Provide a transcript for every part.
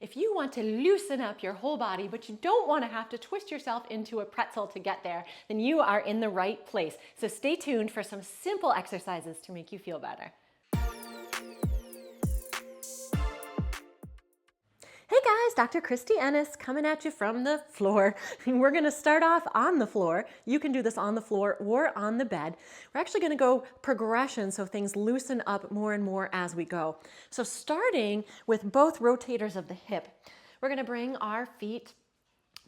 If you want to loosen up your whole body, but you don't want to have to twist yourself into a pretzel to get there, then you are in the right place. So stay tuned for some simple exercises to make you feel better. Hey guys, Dr. Christy Ennis coming at you from the floor. We're going to start off on the floor. You can do this on the floor or on the bed. We're actually going to go progression so things loosen up more and more as we go. So starting with both rotators of the hip, we're going to bring our feet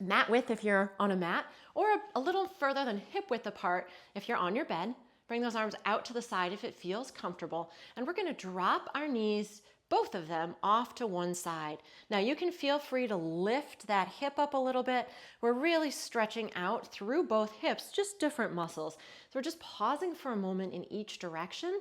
mat width if you're on a mat, or a little further than hip width apart if you're on your bed. Bring those arms out to the side if it feels comfortable. And we're going to drop our knees, both of them, off to one side. Now you can feel free to lift that hip up a little bit. We're really stretching out through both hips, just different muscles. So we're just pausing for a moment in each direction.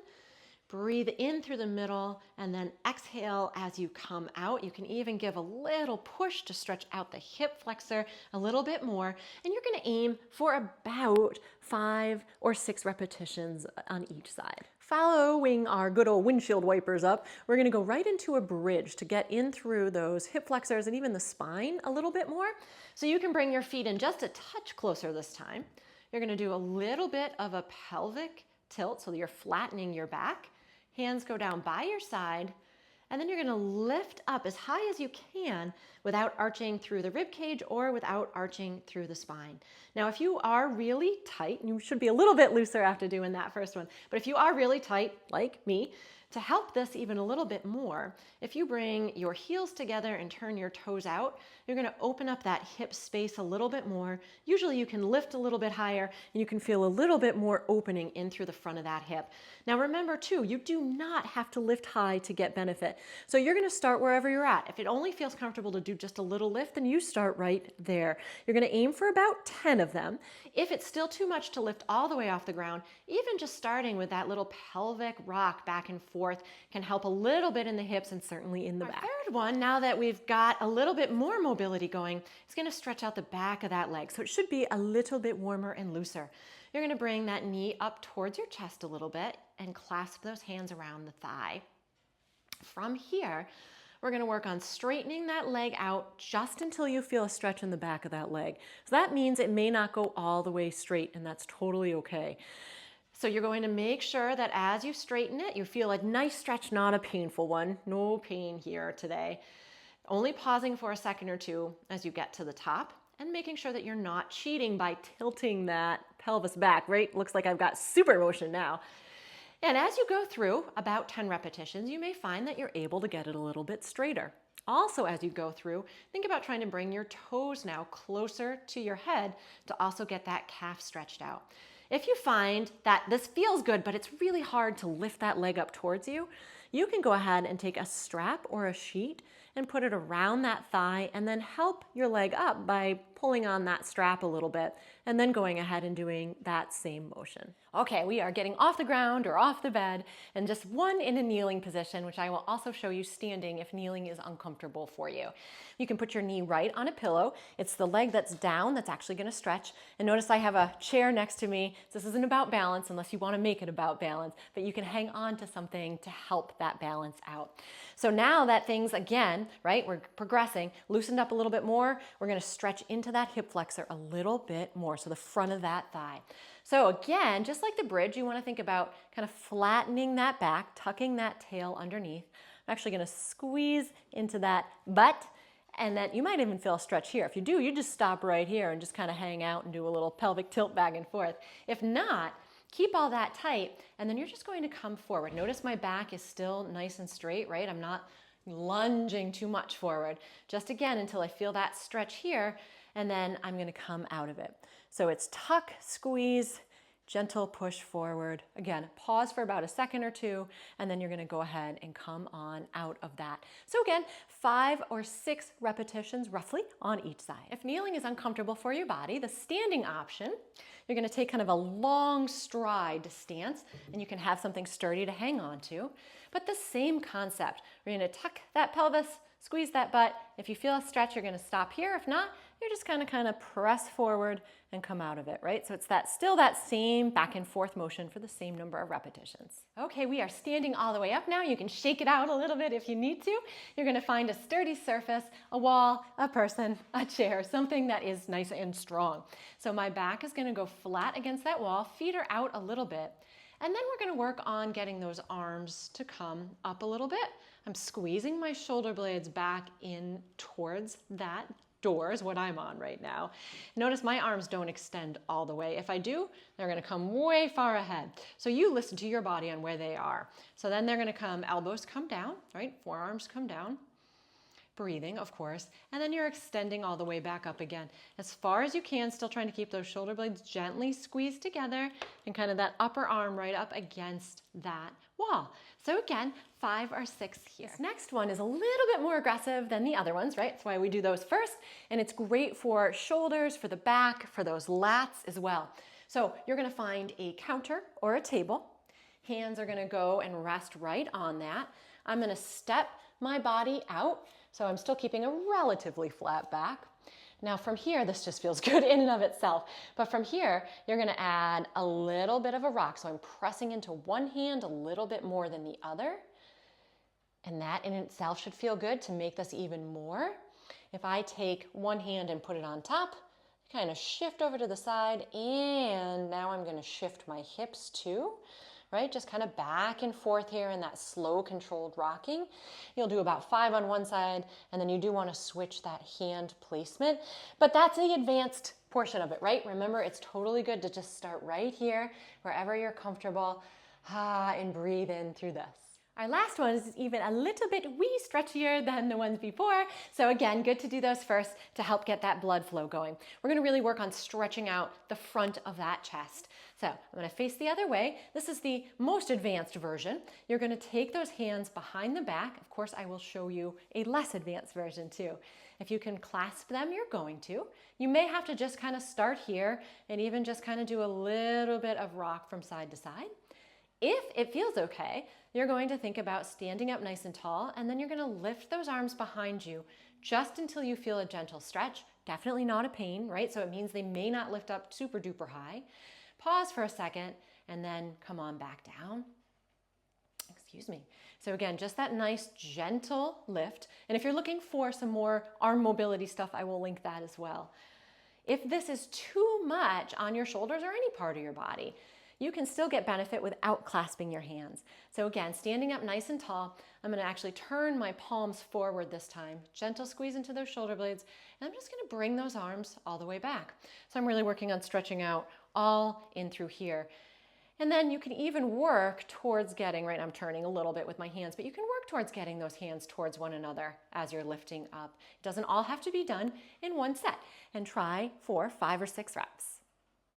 Breathe in through the middle and then exhale as you come out. You can even give a little push to stretch out the hip flexor a little bit more. And you're going to aim for about 5 or 6 repetitions on each side. Following our good old windshield wipers up, we're going to go right into a bridge to get in through those hip flexors and even the spine a little bit more. So you can bring your feet in just a touch closer this time. You're going to do a little bit of a pelvic tilt so that you're flattening your back. Hands go down by your side, and then you're going to lift up as high as you can without arching through the rib cage or without arching through the spine. Now, if you are really tight, you should be a little bit looser after doing that first one, but if you are really tight, like me, to help this even a little bit more, if you bring your heels together and turn your toes out, you're going to open up that hip space a little bit more. Usually you can lift a little bit higher and you can feel a little bit more opening in through the front of that hip. Now remember too, you do not have to lift high to get benefit. So you're going to start wherever you're at. If it only feels comfortable to do just a little lift, then you start right there. You're going to aim for about 10 of them. If it's still too much to lift all the way off the ground, even just starting with that little pelvic rock back and forth can help a little bit in the hips and certainly in the back. Third one, now that we've got a little bit more mobility going, is going to stretch out the back of that leg. So it should be a little bit warmer and looser. You're going to bring that knee up towards your chest a little bit and clasp those hands around the thigh. From here, we're going to work on straightening that leg out just until you feel a stretch in the back of that leg. So that means it may not go all the way straight, and that's totally okay. So you're going to make sure that as you straighten it, you feel a nice stretch, not a painful one. No pain here today. Only pausing for a second or two as you get to the top and making sure that you're not cheating by tilting that pelvis back, right? Looks like I've got super motion now. And as you go through about 10 repetitions, you may find that you're able to get it a little bit straighter. Also, as you go through, think about trying to bring your toes now closer to your head to also get that calf stretched out. If you find that this feels good, but it's really hard to lift that leg up towards you, you can go ahead and take a strap or a sheet and put it around that thigh and then help your leg up by pulling on that strap a little bit and then going ahead and doing that same motion. Okay, we are getting off the ground or off the bed and just one in a kneeling position, which I will also show you standing if kneeling is uncomfortable for you. You can put your knee right on a pillow. It's the leg that's down that's actually going to stretch. And notice I have a chair next to me. This isn't about balance unless you want to make it about balance, but you can hang on to something to help that balance out. So now that things, again, right, we're progressing, loosened up a little bit more, we're going to stretch into that hip flexor a little bit more, so the front of that thigh. So again, just like the bridge, you want to think about kind of flattening that back, tucking that tail underneath. I'm actually going to squeeze into that butt, and then you might even feel a stretch here. If you do, you just stop right here and just kind of hang out and do a little pelvic tilt back and forth. If not, keep all that tight, and then you're just going to come forward. Notice my back is still nice and straight, right? I'm not lunging too much forward. Just again, until I feel that stretch here, and then I'm going to come out of it. So it's tuck, squeeze, gentle push forward. Again, pause for about a second or two, and then you're going to go ahead and come on out of that. So again, 5 or 6 repetitions roughly on each side. If kneeling is uncomfortable for your body, the standing option, you're going to take kind of a long stride stance, and you can have something sturdy to hang on to. But the same concept. We're going to tuck that pelvis, Squeeze that butt. If you feel a stretch, you're gonna stop here. If not, you're just gonna kind of press forward and come out of it, right? So it's still that same back and forth motion for the same number of repetitions. Okay, we are standing all the way up now. You can shake it out a little bit if you need to. You're gonna find a sturdy surface, a wall, a person, a chair, something that is nice and strong. So my back is gonna go flat against that wall, feet are out a little bit, and then we're gonna work on getting those arms to come up a little bit. I'm squeezing my shoulder blades back in towards that door is what I'm on right now. Notice my arms don't extend all the way. If I do, they're gonna come way far ahead. So you listen to your body on where they are. So then they're gonna come, elbows come down, right? Forearms come down. Breathing, of course, and then you're extending all the way back up again. As far as you can, still trying to keep those shoulder blades gently squeezed together and kind of that upper arm right up against that wall. So again, 5 or 6 here. This next one is a little bit more aggressive than the other ones, right? That's why we do those first, and it's great for shoulders, for the back, for those lats as well. So you're gonna find a counter or a table. Hands are gonna go and rest right on that. I'm gonna step my body out. So I'm still keeping a relatively flat back. Now from here, this just feels good in and of itself. But from here, you're gonna add a little bit of a rock. So I'm pressing into one hand a little bit more than the other. And that in itself should feel good to make this even more. If I take one hand and put it on top, kind of shift over to the side, and now I'm gonna shift my hips too. Right? Just kind of back and forth here in that slow controlled rocking. You'll do about 5 on one side, and then you do want to switch that hand placement, but that's the advanced portion of it, right? Remember, it's totally good to just start right here, wherever you're comfortable, and breathe in through this. Our last one is even a little bit wee stretchier than the ones before. So again, good to do those first to help get that blood flow going. We're gonna really work on stretching out the front of that chest. So I'm gonna face the other way. This is the most advanced version. You're gonna take those hands behind the back. Of course, I will show you a less advanced version too. If you can clasp them, you're going to. You may have to just kind of start here and even just kind of do a little bit of rock from side to side. If it feels okay, you're going to think about standing up nice and tall, and then you're gonna lift those arms behind you just until you feel a gentle stretch. Definitely not a pain, right? So it means they may not lift up super duper high. Pause for a second, and then come on back down. Excuse me. So again, just that nice gentle lift. And if you're looking for some more arm mobility stuff, I will link that as well. If this is too much on your shoulders or any part of your body, you can still get benefit without clasping your hands. So again, standing up nice and tall, I'm gonna actually turn my palms forward this time, gentle squeeze into those shoulder blades, and I'm just gonna bring those arms all the way back. So I'm really working on stretching out all in through here. And then you can even work towards getting, right, I'm turning a little bit with my hands, but you can work towards getting those hands towards one another as you're lifting up. It doesn't all have to be done in one set. And try for 5 or 6 reps.